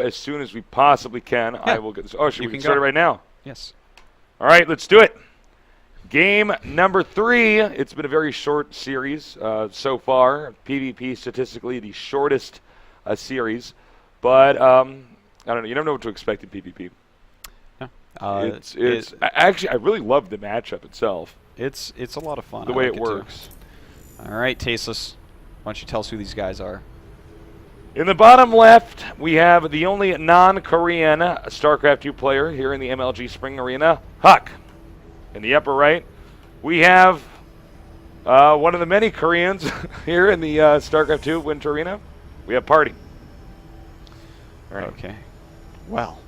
as soon as we possibly can. Yeah. I will get this. Oh, should You we can get started go. right now? Yes. All right, let's do it. Game number 3. It's been a very short series so far. PvP statistically the shortest series, but I don't know. You never know what to expect in PvP. Actually, I really love the matchup itself. It's a lot of fun. The I way like it works. Too. All right, Tasteless. Why don't you tell us who these guys are? In the bottom left, we have the only non-Korean StarCraft 2 player here in the MLG Spring Arena, Huck. In the upper right, we have one of the many Koreans here in the StarCraft 2 Winter Arena. We have Party. All right. Okay. Well.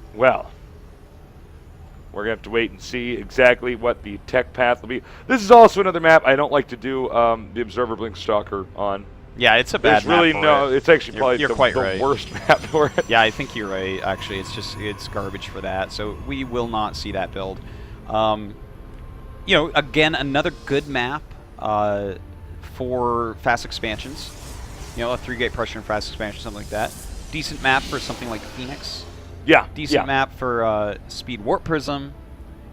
We're going to have to wait and see exactly what the tech path will be. This is also another map I don't like to do the Observer Blink Stalker on. Yeah, it's a bad map really for it. It's actually probably you're the quite right. worst map for it. Yeah, I think you're right. Actually, it's garbage for that. So we will not see that build. You know, again, another good map for fast expansions. You know, a 3-gate pressure and fast expansion, something like that. Decent map for something like Phoenix. Yeah. Decent map for Speed Warp Prism.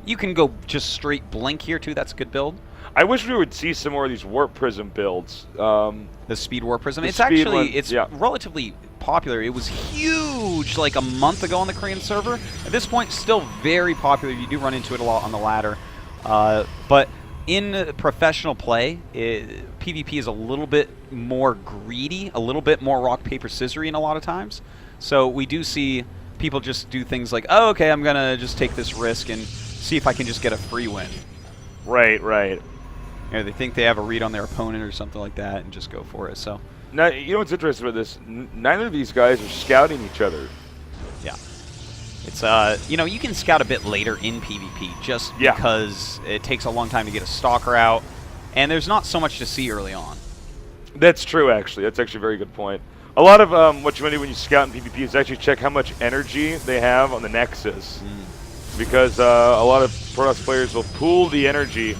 You can go just straight Blink here, too. That's a good build. I wish we would see some more of these Warp Prism builds. The Speed Warp Prism. It's relatively popular. It was huge like a month ago on the Korean server. At this point, still very popular. You do run into it a lot on the ladder. But in professional play, PvP is a little bit more greedy, a little bit more rock, paper, scissoring a lot of times. So we do see people just do things like, oh, okay, I'm going to just take this risk and see if I can just get a free win. Right. You know, they think they have a read on their opponent or something like that and just go for it. So now, you know what's interesting about this? Neither of these guys are scouting each other. Yeah. It's, you know, you can scout a bit later in PvP just because it takes a long time to get a stalker out, and there's not so much to see early on. That's true, actually. That's actually a very good point. A lot of what you want to do when you scout in PvP is actually check how much energy they have on the Nexus. Because a lot of Protoss players will pool the energy,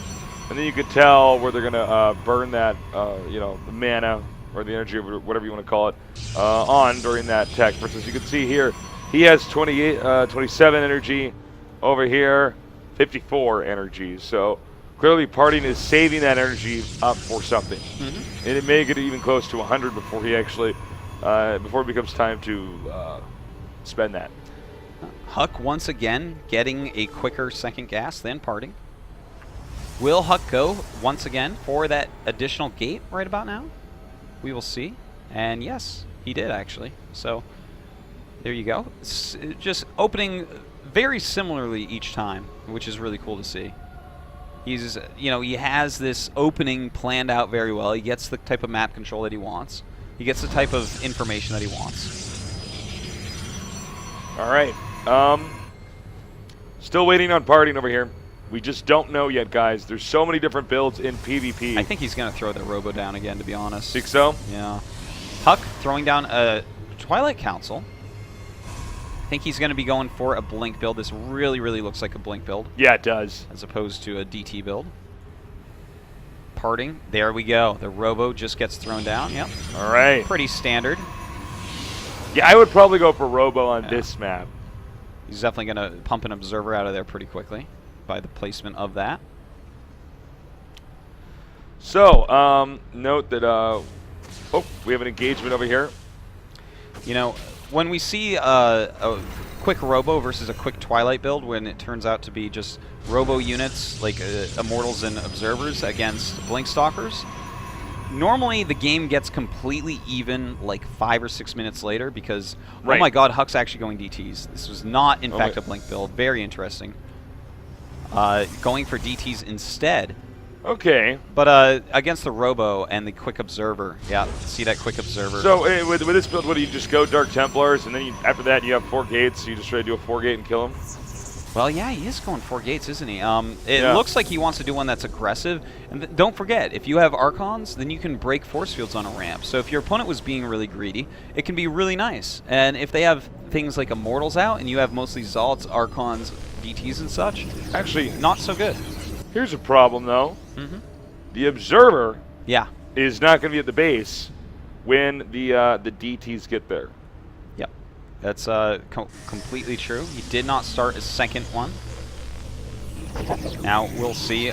and then you could tell where they're going to burn that, you know, the mana or the energy, or whatever you want to call it, on during that tech. For instance, you can see here, he has 27 energy. Over here, 54 energy. So clearly Parting is saving that energy up for something. And it may get even close to 100 before he actually, before it becomes time to spend that. Huck once again getting a quicker second gas than Parting. Will Huck go once again for that additional gate right about now? We will see. And yes, he did actually. So there you go. It's just opening very similarly each time, which is really cool to see. He's, you know, he has this opening planned out very well. He gets the type of map control that he wants. He gets the type of information that he wants. All right. Still waiting on Parting over here. We just don't know yet, guys. There's so many different builds in PvP. I think he's going to throw the Robo down again, to be honest. Think so? Yeah. Huck throwing down a Twilight Council. I think he's going to be going for a Blink build. This really, really looks like a Blink build. Yeah, it does. As opposed to a DT build. Parting. There we go. The Robo just gets thrown down. Yep. All right. Pretty standard. Yeah, I would probably go for Robo on this map. He's definitely going to pump an Observer out of there pretty quickly by the placement of that. So, note that, oh, we have an engagement over here. You know, when we see a quick Robo versus a quick Twilight build, when it turns out to be just Robo units, like Immortals and Observers against Blink Stalkers, normally the game gets completely even like 5 or 6 minutes later because, oh my god, Huck's actually going DTs. This was not, in fact, a Blink build. Very interesting. Going for DTs instead. Okay. But against the Robo and the Quick Observer, yeah, see that Quick Observer. So with this build, what do you just go Dark Templars, and then after that you have 4 gates, so you just try to do a 4-gate and kill him? Well, yeah, he is going 4 gates, isn't he? It looks like he wants to do one that's aggressive. And don't forget, if you have Archons, then you can break force fields on a ramp. So if your opponent was being really greedy, it can be really nice. And if they have things like Immortals out, and you have mostly Zalts, Archons, DTs and such, actually not so good. Here's a problem, though. The Observer is not going to be at the base when the DTs get there. Yep. That's completely true. He did not start his second one. Now we'll see.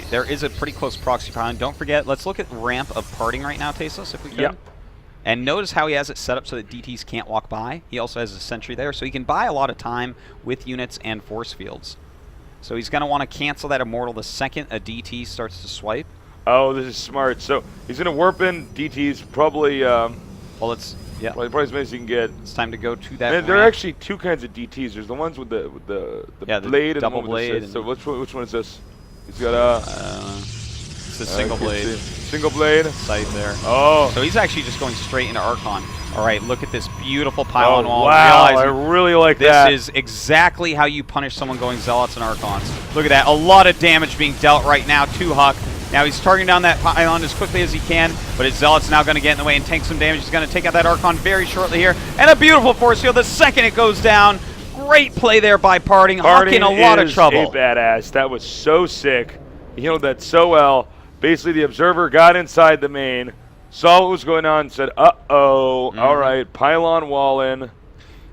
There is a pretty close proxy pylon. Don't forget, let's look at ramp of parting right now, Tasteless, if we could. Yep. And notice how he has it set up so that DTs can't walk by. He also has a sentry there, so he can buy a lot of time with units and force fields. So he's going to want to cancel that Immortal the second a DT starts to swipe. Oh, this is smart. So he's going to warp in DTs probably. Well, it's probably as many as you can get. It's time to go to that. And there are actually two kinds of DTs. There's the ones with the blade and double the one with blade. the so which one is this? He's got it's a single blade. Single blade. Sight there. Oh. So he's actually just going straight into Archon. All right, look at this beautiful pylon wall. Wow, I really like that. This is exactly how you punish someone going Zealots and Archons. Look at that. A lot of damage being dealt right now to Huck. Now he's targeting down that pylon as quickly as he can, but his Zealot's now going to get in the way and tank some damage. He's going to take out that Archon very shortly here. And a beautiful force field the second it goes down. Great play there by Parting. Huck in a lot of trouble. A badass. That was so sick. He handled that so well. Basically, the Observer got inside the main, saw what was going on, and said, uh-oh, all right, pylon wall in.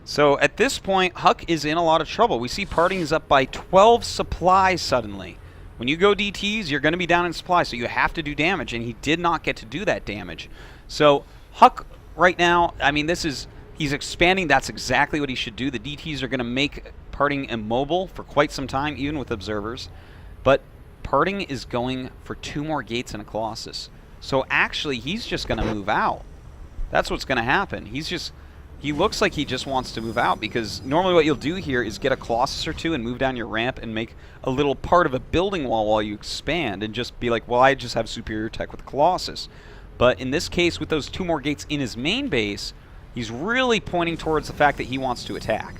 So at this point, Huck is in a lot of trouble. We see Parting is up by 12 supply suddenly. When you go DTs, you're going to be down in supply, so you have to do damage, and he did not get to do that damage. So Huck right now, I mean, he's expanding. That's exactly what he should do. The DTs are going to make Parting immobile for quite some time, even with Observers. But Parting is going for 2 more gates and a Colossus. So actually, he's just going to move out. That's what's going to happen. He looks like he just wants to move out, because normally what you'll do here is get a Colossus or 2 and move down your ramp and make a little part of a building wall while you expand and just be like, well, I just have superior tech with Colossus. But in this case, with those 2 more gates in his main base, he's really pointing towards the fact that he wants to attack.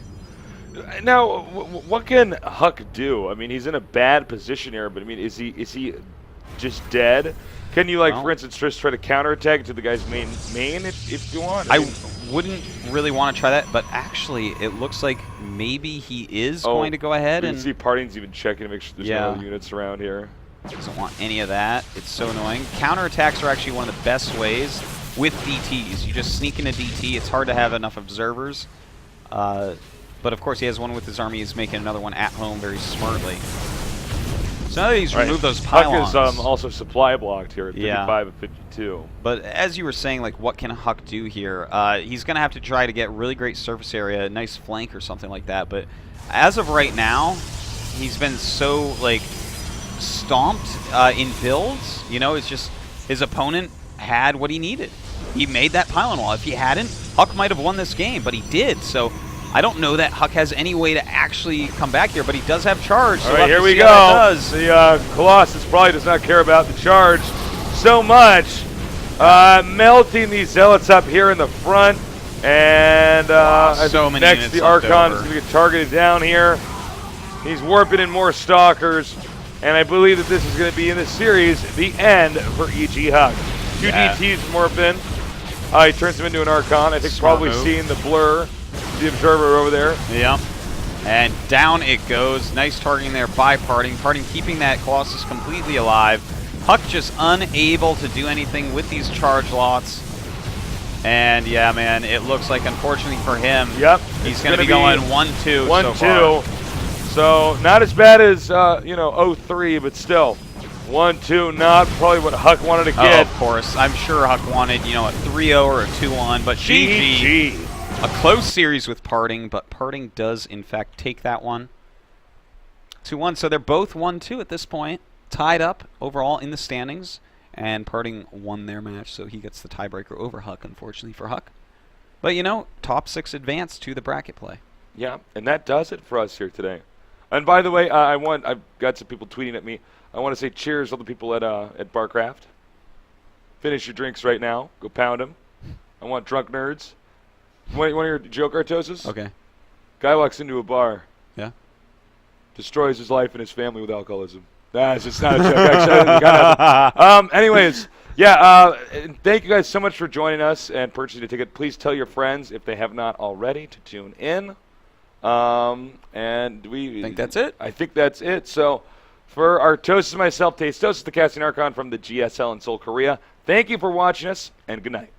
Now, what can Huck do? I mean, he's in a bad position here, but I mean, is he just dead? Can you, like, for instance, just try to counterattack to the guy's main if you want? I wouldn't really want to try that, but actually, it looks like maybe he is going to go ahead and see Parting's even checking to make sure there's no other units around here. Doesn't want any of that. It's so annoying. Counterattacks are actually one of the best ways with DTs. You just sneak into DT. It's hard to have enough observers. But of course, he has one with his army. He's making another one at home very smartly. So now that he's removed those pylons. Huck is also supply blocked here at 55 and 52. But as you were saying, like, what can Huck do here? He's going to have to try to get really great surface area, a nice flank or something like that. But as of right now, he's been so, like, stomped in builds. You know, it's just his opponent had what he needed. He made that pylon wall. If he hadn't, Huck might have won this game, but he did. So I don't know that Huck has any way to actually come back here, but he does have charge. So all right, here we go. The Colossus probably does not care about the charge so much. Melting these Zealots up here in the front. And so many next, the Archon is going to get targeted down here. He's warping in more Stalkers. And I believe that this is going to be, in this series, the end for E.G. Huck. 2 DTs warp in. He turns him into an Archon. I think probably seeing the blur. The Observer over there. Yeah. And down it goes. Nice targeting there by Parting. Parting keeping that Colossus completely alive. Huck just unable to do anything with these charge lots. And yeah, man, it looks like, unfortunately for him, he's going to be going 1-2 so far. So not as bad as, 0-3, but still. 1-2, not probably what Huck wanted to get. Of course. I'm sure Huck wanted, a 3-0 or a 2-1, but GG. A close series with Parting, but Parting does, in fact, take that one. 2-1, so they're both 1-2 at this point. Tied up overall in the standings, and Parting won their match, so he gets the tiebreaker over Huck, unfortunately for Huck. But, top 6 advance to the bracket play. Yeah, and that does it for us here today. And by the way, I've got some people tweeting at me. I want to say cheers to all the people at Barcraft. Finish your drinks right now. Go pound them. I want drunk nerds. You want to hear a joke, Artosis? Okay. Guy walks into a bar. Yeah. Destroys his life and his family with alcoholism. It's just not a joke, actually. Anyways, thank you guys so much for joining us and purchasing a ticket. Please tell your friends, if they have not already, to tune in. And we think that's it. I think that's it. So for Artosis and myself, Tastosis, the casting Archon from the GSL in Seoul, Korea, thank you for watching us, and good night.